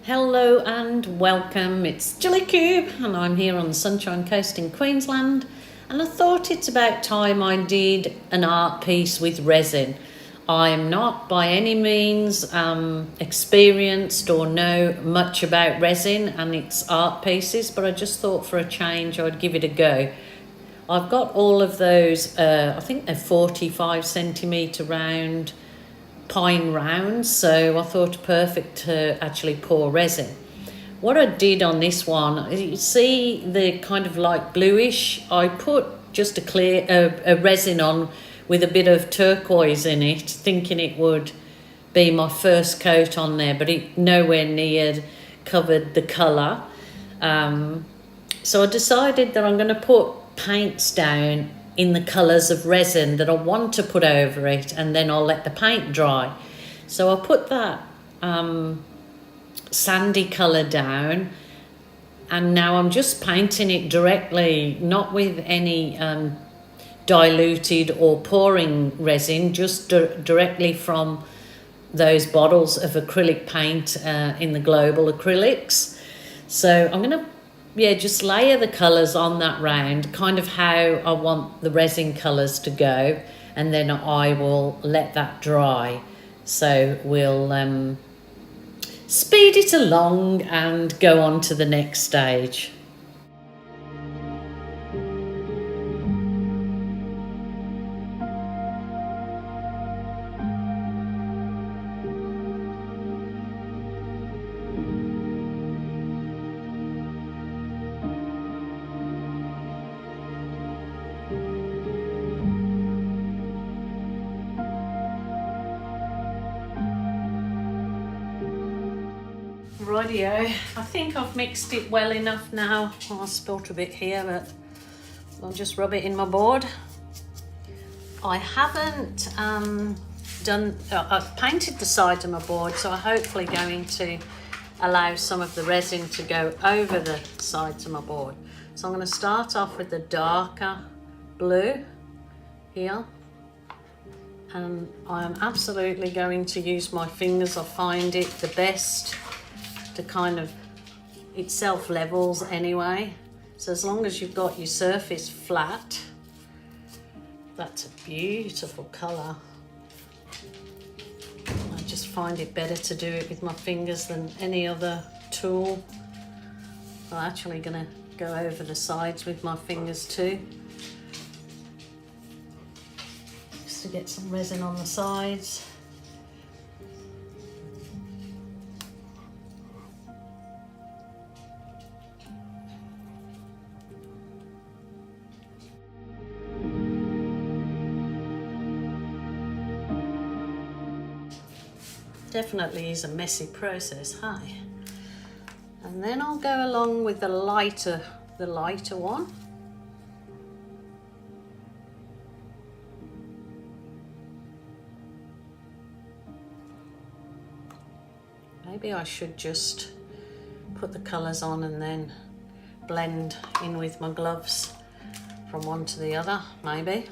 Hello and welcome, it's Jilly Cube and I'm here on the Sunshine Coast in Queensland, and I thought it's about time I did an art piece with resin. I'm not by any means experienced or know much about resin and its art pieces, but I just thought for a change I'd give it a go. I've got all of those, I think they're 45 centimetre round pine rounds, so I thought perfect to actually pour resin. What I did on this one, you see the kind of like bluish, I put just a resin on with a bit of turquoise in it, thinking it would be my first coat on there, but it nowhere near covered the colour. So I decided that I'm going to put paints down in the colours of resin that I want to put over it, and then I'll let the paint dry. So I put that sandy colour down, and now I'm just painting it directly, not with any diluted or pouring resin, just directly from those bottles of acrylic paint in the global acrylics. So I'm going to just layer the colours on that round, kind of how I want the resin colours to go, and then I will let that dry. So we'll speed it along and go on to the next stage. Rightio, I think I've mixed it well enough now. I spilt a bit here, but I'll just rub it in my board. I haven't I've painted the sides of my board, so I'm hopefully going to allow some of the resin to go over the sides of my board. So I'm going to start off with the darker blue here, and I'm absolutely going to use my fingers. I find it the best to kind of, it self-levels anyway, so as long as you've got your surface flat. That's a beautiful colour. I just find it better to do it with my fingers than any other tool. I'm actually going to go over the sides with my fingers too, just to get some resin on the sides. Definitely is a messy process, hey? And then I'll go along with the lighter one. Maybe I should just put the colours on and then blend in with my gloves from one to the other, maybe.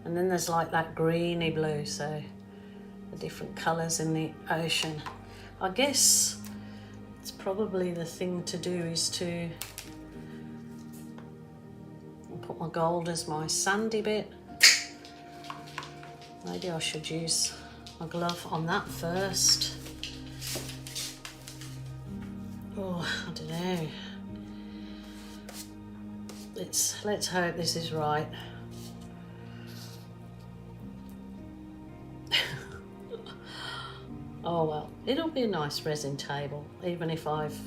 And then there's like that greeny blue, so the different colours in the ocean. I guess it's probably the thing to do is to put my gold as my sandy bit. Maybe I should use my glove on that first. Oh, I don't know. Let's hope this is right. Oh well, it'll be a nice resin table, even if I've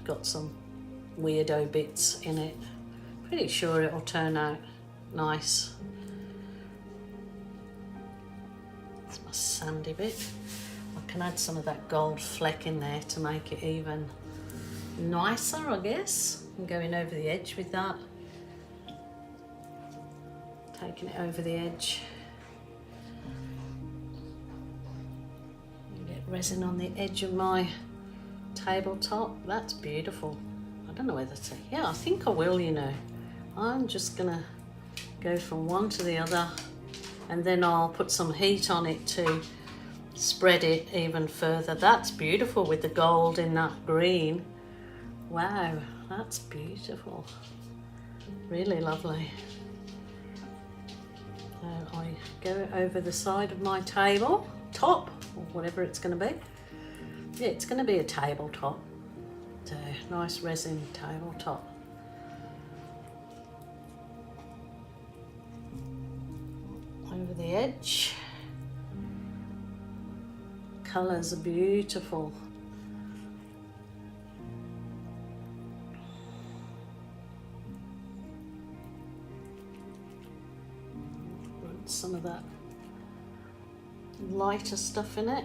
got some weirdo bits in it. Pretty sure it'll turn out nice. That's my sandy bit. I can add some of that gold fleck in there to make it even nicer, I guess. I'm going over the edge with that. Taking it over the edge. Resin on the edge of my tabletop. That's beautiful. I don't know whether to, yeah, I think I will, you know. I'm just gonna go from one to the other, and then I'll put some heat on it to spread it even further. That's beautiful with the gold in that green. Wow, that's beautiful. Really lovely. So I go over the side of my table top, or whatever it's going to be. Yeah, it's going to be a tabletop. So nice resin tabletop. Over the edge. Colours are beautiful. Put some of that lighter stuff in it.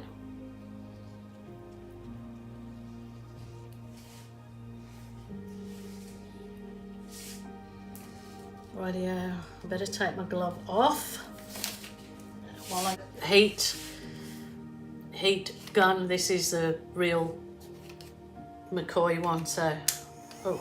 Rightio, I better take my glove off while I heat gun. This is a real McCoy one, so oh.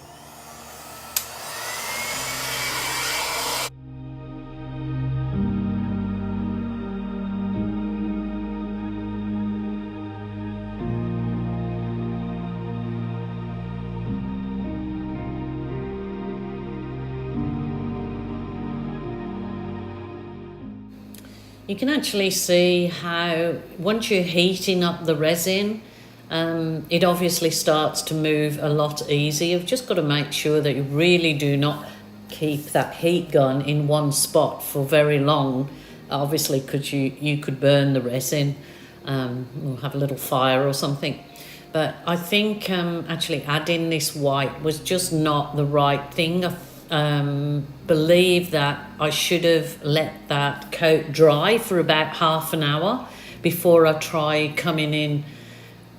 You can actually see how once you're heating up the resin, it obviously starts to move a lot easier. You've just got to make sure that you really do not keep that heat gun in one spot for very long, obviously, because you could burn the resin or have a little fire or something. But I think actually adding this white was just not the right thing. Believe that I should have let that coat dry for about half an hour before I try coming in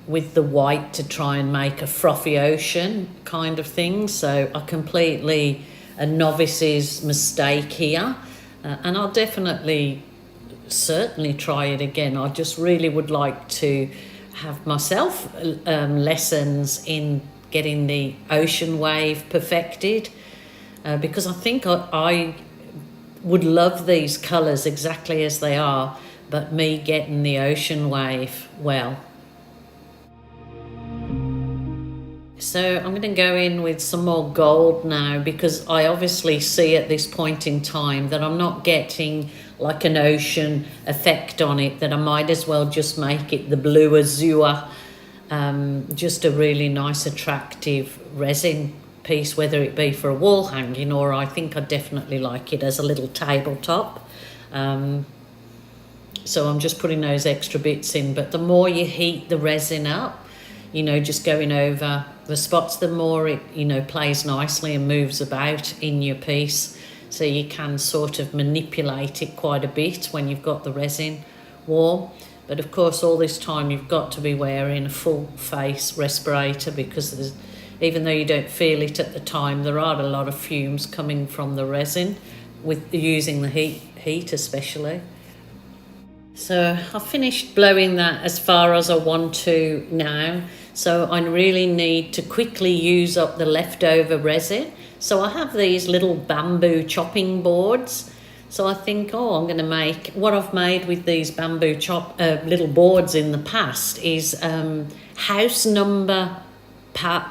with the white to try and make a frothy ocean kind of thing. So I completely a novice's mistake here, and I'll certainly try it again. I just really would like to have myself lessons in getting the ocean wave perfected. Because I think I would love these colours exactly as they are, but me getting the ocean wave well. So I'm going to go in with some more gold now, because I obviously see at this point in time that I'm not getting like an ocean effect on it, that I might as well just make it the blue azure, just a really nice attractive resin piece, whether it be for a wall hanging, or I think I definitely like it as a little tabletop. So I'm just putting those extra bits in, but the more you heat the resin up, just going over the spots, the more it plays nicely and moves about in your piece, so you can sort of manipulate it quite a bit when you've got the resin warm. But of course all this time you've got to be wearing a full face respirator, because even though you don't feel it at the time, there are a lot of fumes coming from the resin with using the heat especially. So I've finished blowing that as far as I want to now. So I really need to quickly use up the leftover resin. So I have these little bamboo chopping boards. So I think, I'm going to make, what I've made with these bamboo little boards in the past is house number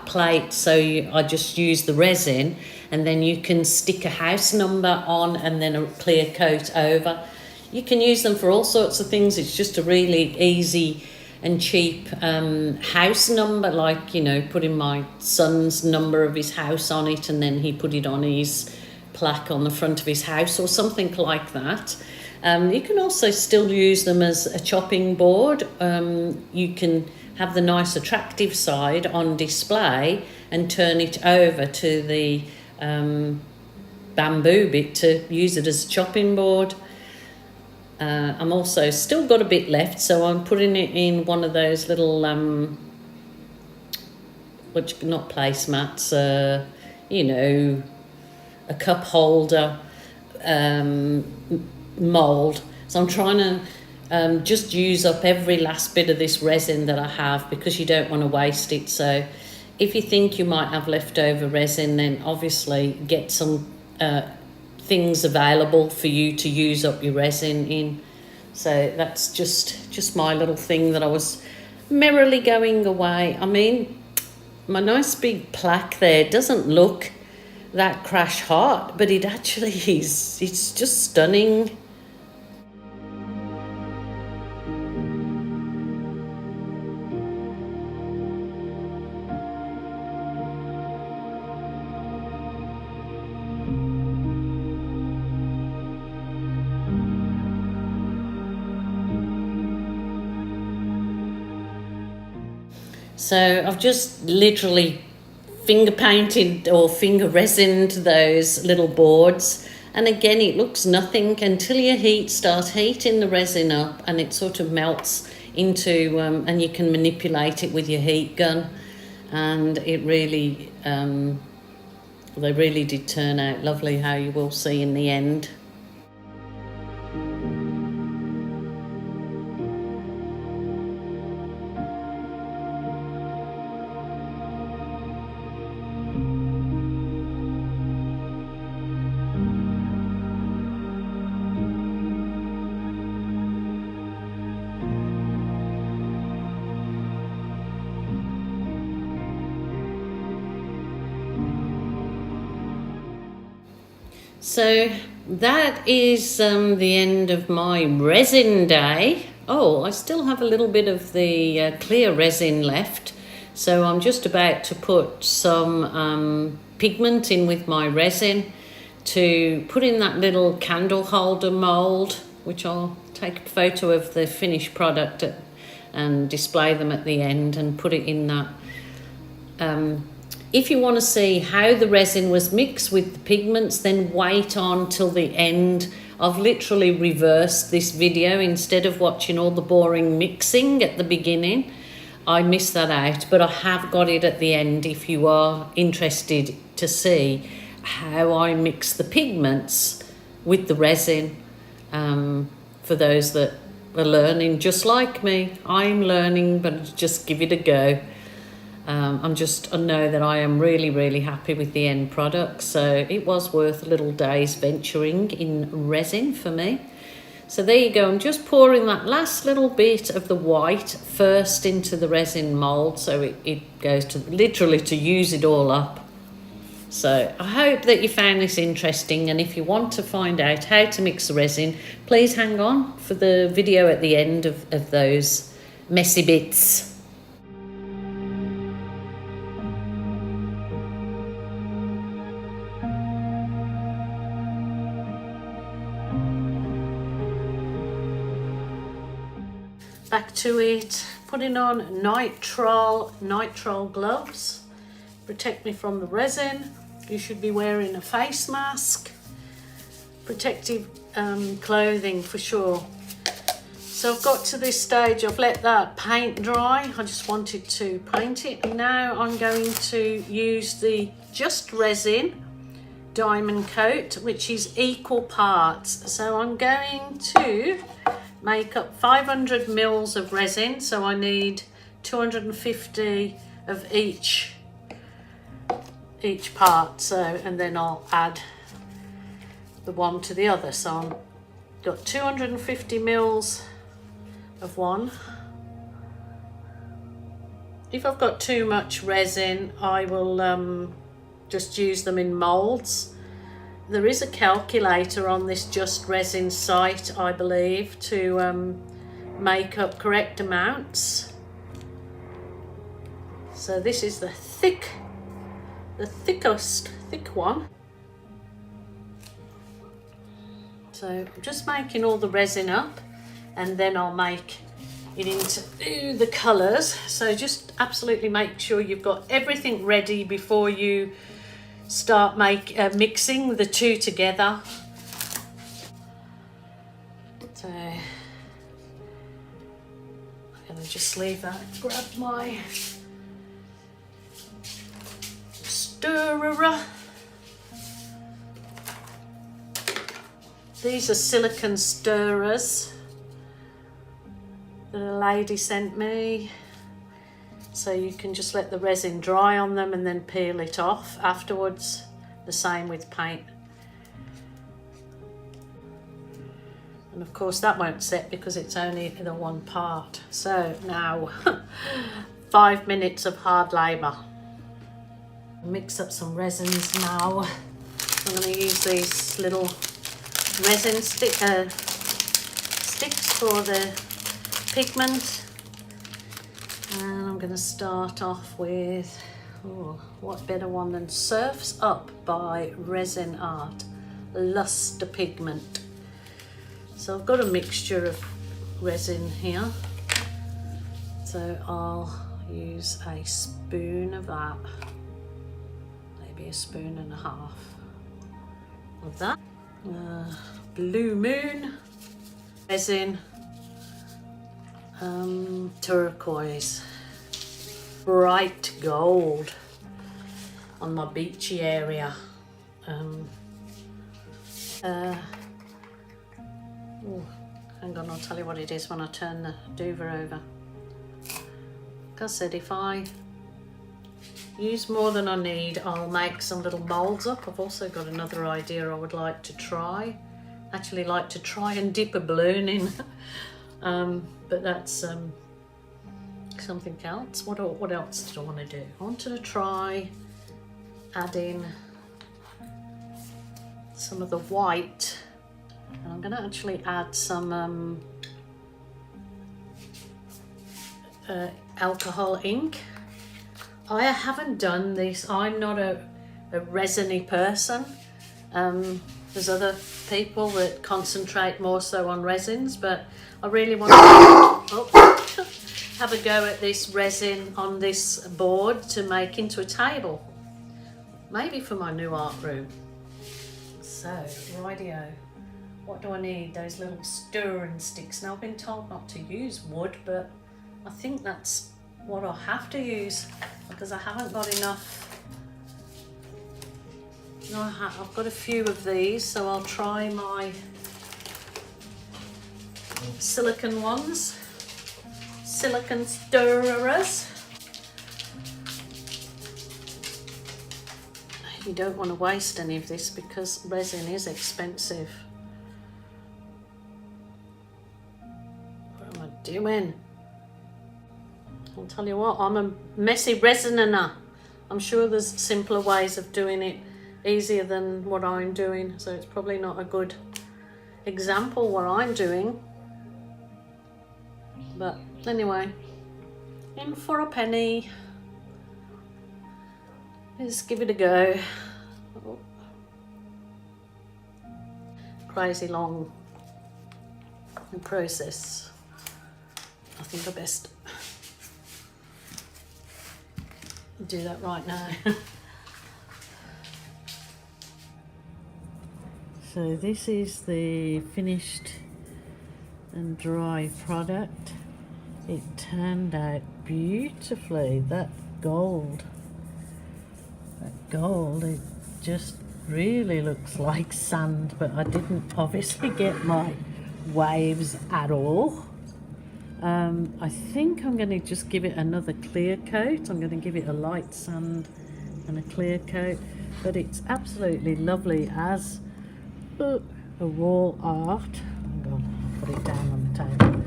plate. So I just use the resin, and then you can stick a house number on and then a clear coat over. You can use them for all sorts of things. It's just a really easy and cheap house number, like putting my son's number of his house on it, and then he put it on his plaque on the front of his house or something like that. You can also still use them as a chopping board. You can have the nice attractive side on display and turn it over to the bamboo bit to use it as a chopping board. I'm also still got a bit left, so I'm putting it in one of those little not placemats, a cup holder mold. So I'm trying to just use up every last bit of this resin that I have, because you don't want to waste it. So if you think you might have leftover resin, then obviously get some things available for you to use up your resin in. So that's just my little thing that I was merrily going away. I mean, my nice big plaque there doesn't look that crash hot, but it actually is. It's just stunning. So I've just literally finger painted or finger resined those little boards, and again it looks nothing until you start heating the resin up, and it sort of melts into and you can manipulate it with your heat gun, and it really they really did turn out lovely, how you will see in the end. So that is the end of my resin day. Oh, I still have a little bit of the clear resin left. So I'm just about to put some pigment in with my resin to put in that little candle holder mould, which I'll take a photo of the finished product and display them at the end and put it in that. If you want to see how the resin was mixed with the pigments, then wait on till the end. I've literally reversed this video. Instead of watching all the boring mixing at the beginning, I missed that out, but I have got it at the end if you are interested to see how I mix the pigments with the resin. For those that are learning just like me, I'm learning, but just give it a go. I know that I am really happy with the end product, so it was worth a little day's venturing in resin for me. So there you go, I'm just pouring that last little bit of the white first into the resin mould, so it goes to literally to use it all up. So I hope that you found this interesting, and if you want to find out how to mix the resin, please hang on for the video at the end of those messy bits. Back to it, putting on nitrile gloves, protect me from the resin. You should be wearing a face mask, protective clothing for sure. So I've got to this stage, I've let that paint dry. I just wanted to paint it. Now I'm going to use the Just Resin Diamond Coat, which is equal parts. So I'm going to make up 500 mils of resin, so I need 250 of each part. So, and then I'll add the one to the other. So I've got 250 mils of one. If I've got too much resin, I will just use them in moulds. There is a calculator on this Just Resin site, I believe, to make up correct amounts. So this is the thick one. So I'm just making all the resin up, and then I'll make it into the colours. So just absolutely make sure you've got everything ready before you start mixing the two together. So I'm going to just leave that, grab my stirrer. These are silicone stirrers that a lady sent me. So you can just let the resin dry on them and then peel it off afterwards. The same with paint. And of course that won't set because it's only the one part. So now 5 minutes of hard labour. Mix up some resins now. I'm going to use these little resin sticks for the pigment. And I'm going to start off with, what better one than Surfs Up by Resin Art Luster Pigment. So I've got a mixture of resin here. So I'll use a spoon of that, maybe a spoon and a half of that. Blue Moon resin, turquoise, bright gold on my beachy area. Hang on, I'll tell you what it is when I turn the duvet over. Like I said, if I use more than I need, I'll make some little moulds up. I've also got another idea I would like to try. Actually like to try and dip a balloon in. But that's something else. What else did I want to do? I wanted to try adding some of the white. And I'm going to actually add some alcohol ink. I haven't done this. I'm not a resiny person. There's other people that concentrate more so on resins, but I really want to have a go at this resin on this board to make into a table. Maybe for my new art room. So, rightio. What do I need? Those little stirring sticks. Now I've been told not to use wood, but I think that's what I'll have to use because I haven't got enough. No, I've got a few of these, so I'll try my silicone ones, silicone stirrers. You don't want to waste any of this because resin is expensive. What am I doing? I'll tell you what, I'm a messy resiner. I'm sure there's simpler ways of doing it, easier than what I'm doing, so it's probably not a good example what I'm doing. But anyway, in for a penny. Let's give it a go. Oh. Crazy long process. I think I best do that right now. So this is the finished and dry product. It turned out beautifully. That gold, it just really looks like sand, but I didn't obviously get my waves at all. I think I'm going to just give it another clear coat. I'm going to give it a light sand and a clear coat, but it's absolutely lovely as a wall art. Hang on, I'll put it down on the table.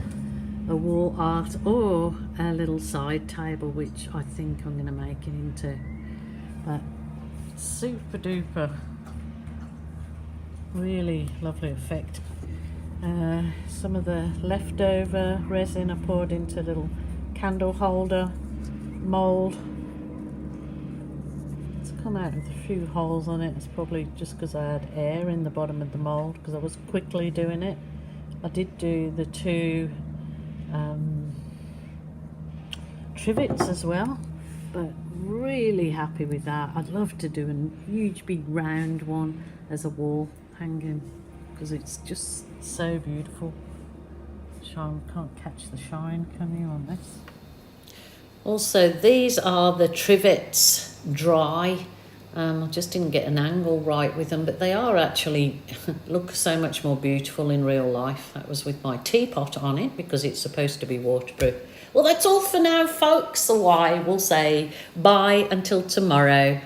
A wall art or a little side table, which I think I'm going to make it into. But super duper, really lovely effect. Some of the leftover resin I poured into a little candle holder mould. It's come out with a few holes on it. It's probably just because I had air in the bottom of the mould because I was quickly doing it. I did do the two trivets as well, but really happy with that. I'd love to do a huge big round one as a wall hanging because it's just so beautiful. Shine, can't catch the shine, can you, on this? Also, these are the trivets dry. I just didn't get an angle right with them, but they are actually look so much more beautiful in real life. That was with my teapot on it because it's supposed to be waterproof. Well, that's all for now, folks. So I will say bye until tomorrow.